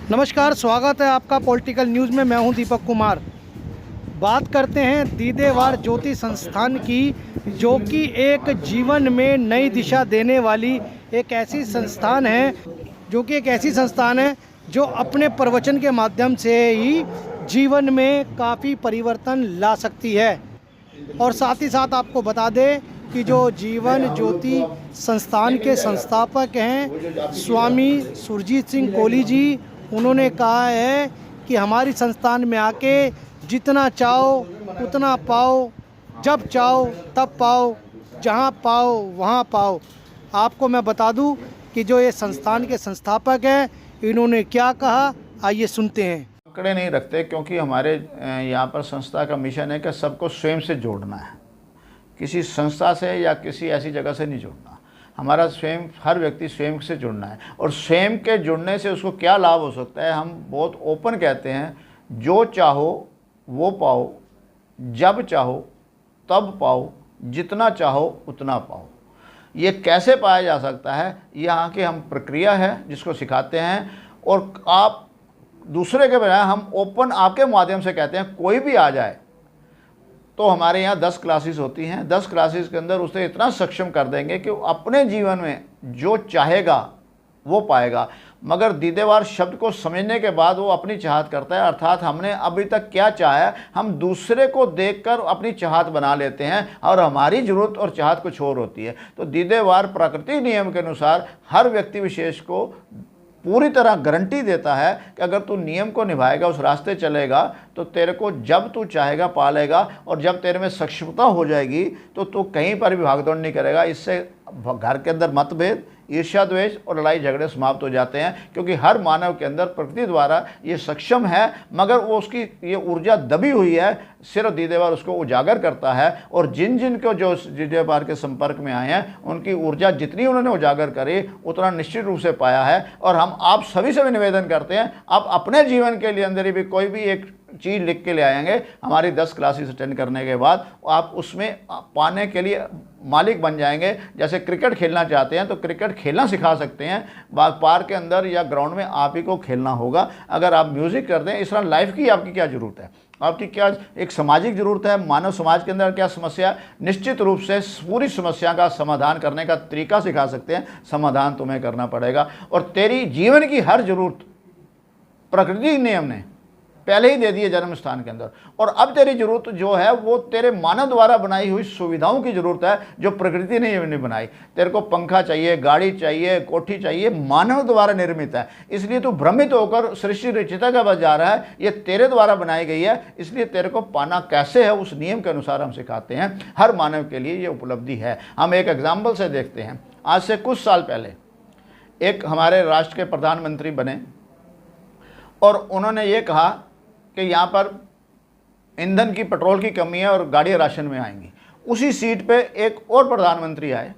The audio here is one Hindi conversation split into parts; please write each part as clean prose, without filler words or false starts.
नमस्कार, स्वागत है आपका पॉलिटिकल न्यूज़ में। मैं हूं दीपक कुमार। बात करते हैं दीदेवार ज्योति संस्थान की, जो कि एक जीवन में नई दिशा देने वाली एक ऐसी संस्थान है, जो अपने प्रवचन के माध्यम से ही जीवन में काफ़ी परिवर्तन ला सकती है। और साथ ही साथ आपको बता दें कि जो जीवन ज्योति संस्थान के संस्थापक हैं स्वामी सुरजीत सिंह कोहली जी, उन्होंने कहा है कि हमारी संस्थान में आके जितना चाहो उतना पाओ, जब चाहो तब पाओ, जहां पाओ वहां पाओ। आपको मैं बता दूं कि जो ये संस्थान के संस्थापक हैं, इन्होंने क्या कहा, आइए सुनते हैं। आंकड़े नहीं रखते, क्योंकि हमारे यहाँ पर संस्था का मिशन है कि सबको स्वयं से जोड़ना है, किसी संस्था से या किसी ऐसी जगह से नहीं जोड़ना। हमारा स्वयं, हर व्यक्ति स्वयं से जुड़ना है। और स्वयं के जुड़ने से उसको क्या लाभ हो सकता है, हम बहुत ओपन कहते हैं, जो चाहो वो पाओ, जब चाहो तब पाओ, जितना चाहो उतना पाओ। ये कैसे पाया जा सकता है, यहाँ की हम प्रक्रिया है जिसको सिखाते हैं। और आप दूसरे के बजाय हम ओपन आपके माध्यम से कहते हैं, कोई भी आ जाए तो हमारे यहाँ 10 क्लासेस होती हैं। 10 क्लासेस के अंदर उसे इतना सक्षम कर देंगे कि वो अपने जीवन में जो चाहेगा वो पाएगा। मगर दीदेवार शब्द को समझने के बाद वो अपनी चाहत करता है, अर्थात हमने अभी तक क्या चाहा, हम दूसरे को देखकर अपनी चाहत बना लेते हैं और हमारी ज़रूरत और चाहत कुछ और होती है। तो दीदेवार प्राकृतिक नियम के अनुसार हर व्यक्ति विशेष को पूरी तरह गारंटी देता है कि अगर तू नियम को निभाएगा, उस रास्ते चलेगा, तो तेरे को जब तू चाहेगा पालेगा। और जब तेरे में सक्षमता हो जाएगी तो तू कहीं पर भी भागदौड़ नहीं करेगा। इससे घर के अंदर मतभेद, ईर्ष्या, द्वेष और लड़ाई झगड़े समाप्त हो जाते हैं, क्योंकि हर मानव के अंदर प्रकृति द्वारा ये सक्षम है, मगर वो उसकी ये ऊर्जा दबी हुई है। सिर्फ दीदेवार उसको उजागर करता है। और जिन जिन को जो दीदेवार के संपर्क में आए हैं, उनकी ऊर्जा जितनी उन्होंने उजागर करी उतना निश्चित रूप से पाया है। और हम आप सभी से भी निवेदन करते हैं, आप अपने जीवन के लिए अंदर भी कोई भी एक चीज़ लिख के ले आएंगे हमारी 10 क्लासेस अटेंड करने के बाद, आप उसमें पाने के लिए मालिक बन जाएंगे। जैसे क्रिकेट खेलना चाहते हैं तो क्रिकेट खेलना सिखा सकते हैं, पार्क के अंदर या ग्राउंड में आप ही को खेलना होगा। अगर आप म्यूज़िक करते हैं, इस तरह लाइफ की आपकी क्या ज़रूरत है, आपकी क्या एक सामाजिक ज़रूरत है, मानव समाज के अंदर क्या समस्या, निश्चित रूप से पूरी समस्या का समाधान करने का तरीका सिखा सकते हैं। समाधान तुम्हें करना पड़ेगा। और तेरी जीवन की हर ज़रूरत प्रकृति नियम ने पहले ही दे दिए जन्म स्थान के अंदर। और अब तेरी जरूरत जो है वो तेरे मानव द्वारा बनाई हुई सुविधाओं की जरूरत है, जो प्रकृति ने नहीं बनाई। तेरे को पंखा चाहिए, गाड़ी चाहिए, कोठी चाहिए, मानव द्वारा निर्मित है। इसलिए तू भ्रमित होकर सृष्टि रचिता का बस जा रहा है, ये तेरे द्वारा बनाई गई है। इसलिए तेरे को पाना कैसे है, उस नियम के अनुसार हम सिखाते हैं। हर मानव के लिए ये उपलब्धि है। हम एक एग्जाम्पल से देखते हैं। आज से कुछ साल पहले एक हमारे राष्ट्र के प्रधानमंत्री बने और उन्होंने ये कहा कि यहाँ पर ईंधन की, पेट्रोल की कमी है और गाड़ियाँ राशन में आएंगी। उसी सीट पे एक और प्रधानमंत्री आए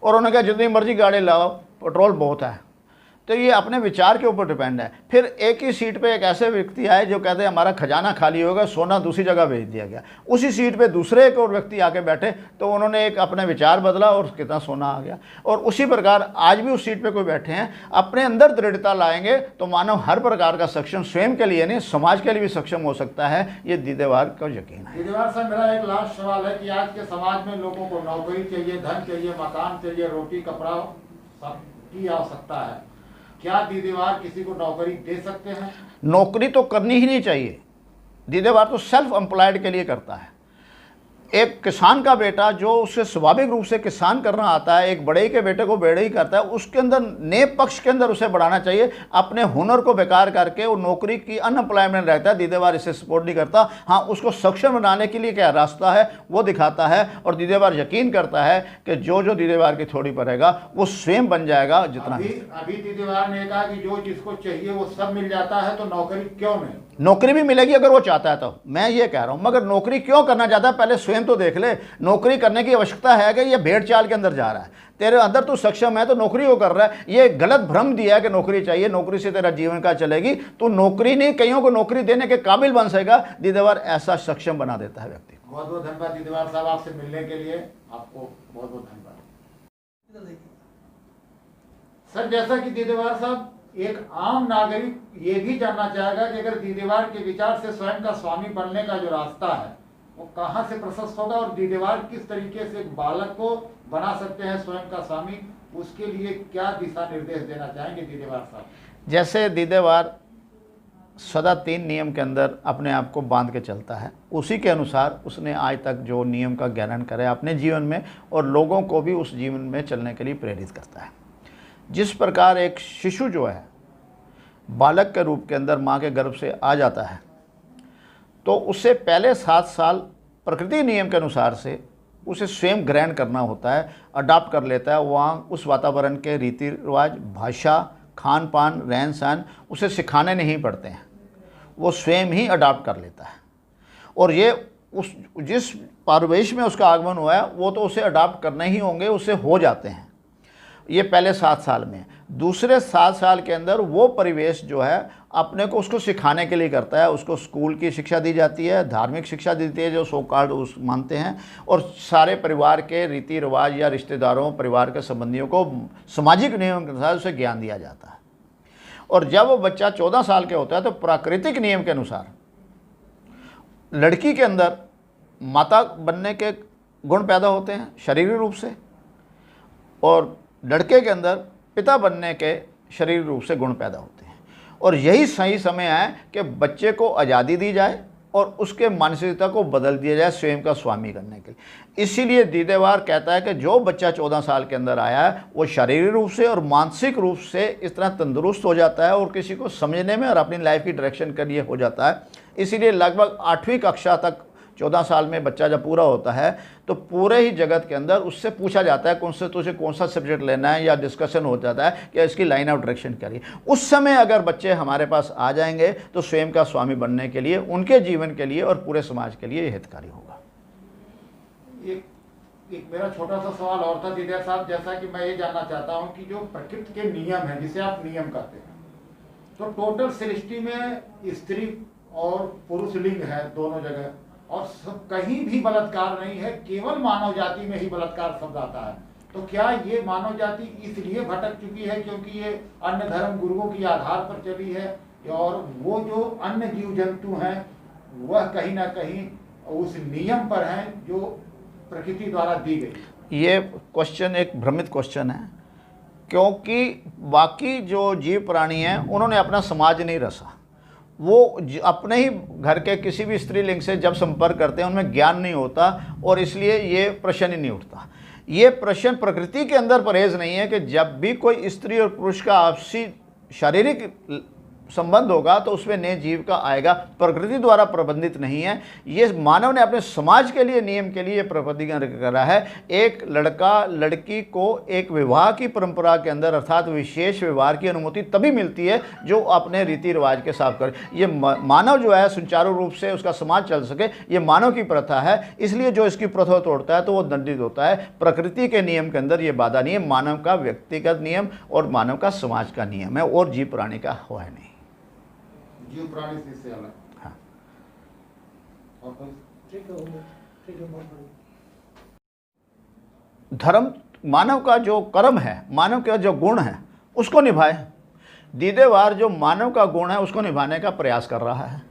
और उन्होंने कहा जितनी मर्जी गाड़ी लाओ, पेट्रोल बहुत है। तो ये अपने विचार के ऊपर डिपेंड है। फिर एक ही सीट पे एक ऐसे व्यक्ति आए जो कहते हैं हमारा खजाना खाली होगा, सोना दूसरी जगह भेज दिया गया। उसी सीट पे दूसरे एक और व्यक्ति आके बैठे तो उन्होंने एक अपने विचार बदला और कितना सोना आ गया। और उसी प्रकार आज भी उस सीट पे कोई बैठे हैं, अपने अंदर दृढ़ता लाएंगे तो मानव हर प्रकार का सक्षम, स्वयं के लिए नहीं समाज के लिए भी सक्षम हो सकता है। ये दीदेवार का यकीन है। दीदेवार साहब, मेरा एक लास्ट सवाल है कि आज के समाज में लोगों को नौकरी चाहिए, धन चाहिए, मकान चाहिए, रोटी कपड़ा सब की आवश्यकता है। क्या दीदेवार किसी को नौकरी दे सकते हैं? नौकरी तो करनी ही नहीं चाहिए। दीदेवार तो सेल्फ एम्प्लॉयड के लिए करता है। एक किसान का बेटा जो उससे स्वाभाविक रूप से किसान करना आता है, एक बड़े के बेटे को बेड़े ही करता है, उसके अंदर नेक पक्ष के अंदर उसे बढ़ाना चाहिए। अपने हुनर को बेकार करके वो नौकरी की अनएम्प्लॉयमेंट रहता है, दीदेवार इसे सपोर्ट नहीं करता। हाँ, उसको सक्षम बनाने के लिए क्या रास्ता है वो दिखाता है। और दीदेवार यकीन करता है कि जो जो दीदेवार की थोड़ी पड़ेगा वो स्वयं बन जाएगा। जितना अभी दीदेवार ने कहा कि जो जिसको चाहिए वो सब मिल जाता है, तो नौकरी क्यों नहीं? नौकरी भी मिलेगी अगर वो चाहता है तो। मैं ये कह रहा हूं, मगर नौकरी क्यों करना चाहता है पहले स्वयं तो देख ले। नौकरी करने की आवश्यकता है कि ये भेड़ चाल के अंदर जा रहा है, तेरे अंदर तू सक्षम है तो नौकरी वो कर रहा है। ये गलत भ्रम दिया है कि नौकरी चाहिए, नौकरी से तेरा जीवन का चलेगी। तो नौकरी नहीं, कईयों को नौकरी देने के काबिल बन सकेगा। दीदेवार ऐसा सक्षम बना देता है व्यक्ति को। बहुत बहुत धन्यवाद दीदेवार साहब, आपसे मिलने के लिए आपको बहुत बहुत धन्यवाद। सर, जैसा कि दीदेवार साहब एक आम नागरिक ये भी जानना चाहेगा कि अगर दीदेवार के विचार से स्वयं का स्वामी बनने का जो रास्ता है वो कहाँ से प्रशस्त होगा, और दीदेवार किस तरीके से एक बालक को बना सकते हैं स्वयं का स्वामी, उसके लिए क्या दिशा निर्देश देना चाहेंगे दीदेवार साहब? जैसे दीदेवार सदा 3 नियम के अंदर अपने आप को बांध के चलता है, उसी के अनुसार उसने आज तक जो नियम का ज्ञान करे अपने जीवन में और लोगों को भी उस जीवन में चलने के लिए प्रेरित करता है। जिस प्रकार एक शिशु जो है बालक के रूप के अंदर माँ के गर्भ से आ जाता है, तो उससे पहले 7 साल प्रकृति नियम के अनुसार से उसे स्वयं ग्रहण करना होता है, अडॉप्ट कर लेता है। वहाँ उस वातावरण के रीति रिवाज, भाषा, खान पान, रहन सहन उसे सिखाने नहीं पड़ते हैं, वो स्वयं ही अडॉप्ट कर लेता है। और ये उस जिस परिवेश में उसका आगमन हुआ है वो तो उसे अडॉप्ट करने ही होंगे, उससे हो जाते हैं। ये पहले 7 साल में। दूसरे 7 साल के अंदर वो परिवेश जो है अपने को उसको सिखाने के लिए करता है। उसको स्कूल की शिक्षा दी जाती है, धार्मिक शिक्षा दी जाती है जो सो कॉल्ड उस मानते हैं, और सारे परिवार के रीति रिवाज या रिश्तेदारों, परिवार के संबंधियों को सामाजिक नियम के अनुसार उसे ज्ञान दिया जाता है। और जब वो बच्चा 14 साल के होता है तो प्राकृतिक नियम के अनुसार लड़की के अंदर माता बनने के गुण पैदा होते हैं शारीरिक रूप से, और लड़के के अंदर पिता बनने के शारीरिक रूप से गुण पैदा होते हैं। और यही सही समय है कि बच्चे को आज़ादी दी जाए और उसके मानसिकता को बदल दिया जाए स्वयं का स्वामी करने के लिए। इसीलिए दीदेवार कहता है कि जो बच्चा 14 साल के अंदर आया है वो शारीरिक रूप से और मानसिक रूप से इस तरह तंदुरुस्त हो जाता है और किसी को समझने में और अपनी लाइफ की डायरेक्शन के लिए हो जाता है। इसीलिए लगभग 8वीं कक्षा तक 14 साल में बच्चा जब पूरा होता है तो पूरे ही जगत के अंदर उससे पूछा जाता है कौन से तुझे कौन सा सब्जेक्ट लेना है, या डिस्कशन हो जाता है कि इसकी लाइन ऑफ डायरेक्शन क्या है। उस समय अगर बच्चे हमारे पास आ जाएंगे तो स्वयं का स्वामी बनने के लिए, उनके जीवन के लिए और पूरे समाज के लिए हितकारी होगा। एक मेरा छोटा सा सवाल और था दीदेवार साहब, जैसा कि मैं ये जानना चाहता हूँ कि जो प्रकृति के नियम है जिसे आप नियम कहते हैं, तो टोटल सृष्टि में स्त्री और पुरुष लिंग है दोनों जगह, और सब कहीं भी बलात्कार नहीं है, केवल मानव जाति में ही बलात्कार शब्द आता है। तो क्या ये मानव जाति इसलिए भटक चुकी है क्योंकि ये अन्य धर्म गुरुओं के आधार पर चली है, और वो जो अन्य जीव जंतु हैं वह कहीं ना कहीं उस नियम पर हैं जो प्रकृति द्वारा दी गई? ये क्वेश्चन एक भ्रमित क्वेश्चन है, क्योंकि बाकी जो जीव प्राणी हैं उन्होंने अपना समाज नहीं रचा। वो अपने ही घर के किसी भी स्त्रीलिंग से जब संपर्क करते हैं उनमें ज्ञान नहीं होता, और इसलिए ये प्रश्न ही नहीं उठता। ये प्रश्न प्रकृति के अंदर परहेज नहीं है कि जब भी कोई स्त्री और पुरुष का आपसी शारीरिक संबंध होगा तो उसमें नए जीव का आएगा, प्रकृति द्वारा प्रबंधित नहीं है। ये मानव ने अपने समाज के लिए, नियम के लिए प्रतिज्ञा करा है। एक लड़का लड़की को एक विवाह की परंपरा के अंदर अर्थात विशेष व्यवहार की अनुमति तभी मिलती है जो अपने रीति रिवाज के साथ करे। ये मानव जो है सुचारू रूप से उसका समाज चल सके, ये मानव की प्रथा है। इसलिए जो इसकी प्रथा तोड़ता है तो वो दंडित होता है। प्रकृति के नियम के अंदर ये बाधा नहीं है, मानव का व्यक्तिगत नियम और मानव का समाज का नियम है, और जीव प्राणी का हो है नहीं। जीव प्राणी से अलग। हाँ। और कोई? ठीक है। धर्म मानव का जो कर्म है, मानव का जो गुण है उसको निभाए। दीदेवार जो मानव का गुण है उसको निभाने का प्रयास कर रहा है।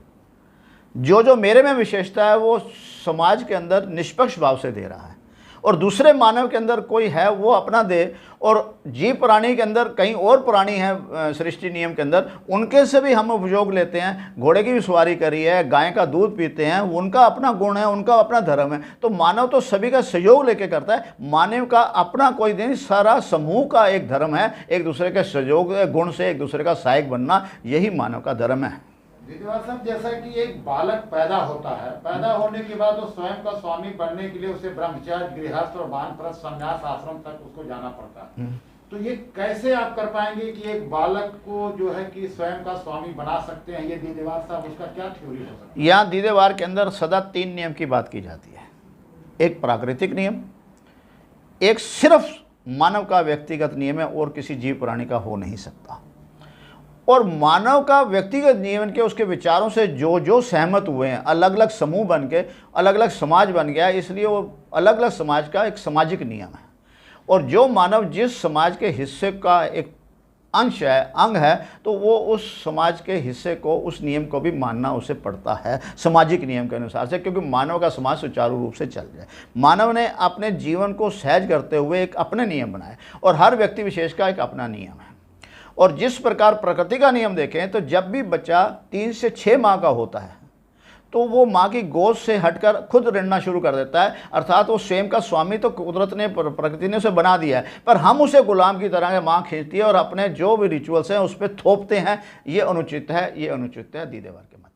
जो मेरे में विशेषता है वो समाज के अंदर निष्पक्ष भाव से दे रहा है, और दूसरे मानव के अंदर कोई है वो अपना दे। और जीव प्राणी के अंदर कहीं और प्राणी हैं सृष्टि नियम के अंदर, उनके से भी हम उपयोग लेते हैं। घोड़े की भी सवारी करी है, गाय का दूध पीते हैं, उनका अपना गुण है, उनका अपना धर्म है। तो मानव तो सभी का सहयोग लेके करता है। मानव का अपना कोई नहीं, सारा समूह का एक धर्म है, एक दूसरे के सहयोग गुण से एक दूसरे का सहायक बनना, यही मानव का धर्म है। दीदेवार साहब, जैसा कि एक बालक पैदा होता है, पैदा होने के बाद वो स्वयं का स्वामी बनने के लिए उसे ब्रह्मचर्य, गृहस्थ और वानप्रस्थ संन्यास आश्रम तक उसको जाना पड़ता है। तो ये कैसे आप कर पाएंगे कि एक बालक को जो है कि स्वयं का स्वामी बना सकते हैं? ये दीदेवार साहब उसका क्या थ्योरी हो सकता है? यहाँ दीदेवार के अंदर सदा 3 नियम की बात की जाती है। एक प्राकृतिक नियम, एक सिर्फ मानव का व्यक्तिगत नियम है और किसी जीव प्राणी का हो नहीं सकता। और मानव का व्यक्तिगत जीवन के उसके विचारों से जो सहमत हुए हैं, अलग अलग समूह बन के अलग अलग समाज बन गया, इसलिए वो अलग अलग समाज का एक सामाजिक नियम है। और जो मानव जिस समाज के हिस्से का एक अंश है, अंग है, तो वो उस समाज के हिस्से को, उस नियम को भी मानना उसे पड़ता है सामाजिक नियम के अनुसार से, क्योंकि मानव का समाज सुचारू रूप से चल जाए। मानव ने अपने जीवन को सहज करते हुए एक अपने नियम बनाए और हर व्यक्ति विशेष का एक अपना नियम है। और जिस प्रकार प्रकृति का नियम देखें तो जब भी बच्चा 3 से 6 माह का होता है तो वो माँ की गोद से हटकर खुद रेंगना शुरू कर देता है, अर्थात वो स्वयं का स्वामी तो कुदरत ने, प्रकृति ने उसे बना दिया है, पर हम उसे गुलाम की तरह माँ खींचती है और अपने जो भी रिचुअल्स हैं उस पर थोपते हैं। ये अनुचित है, ये अनुचित है दीदेवर के मत।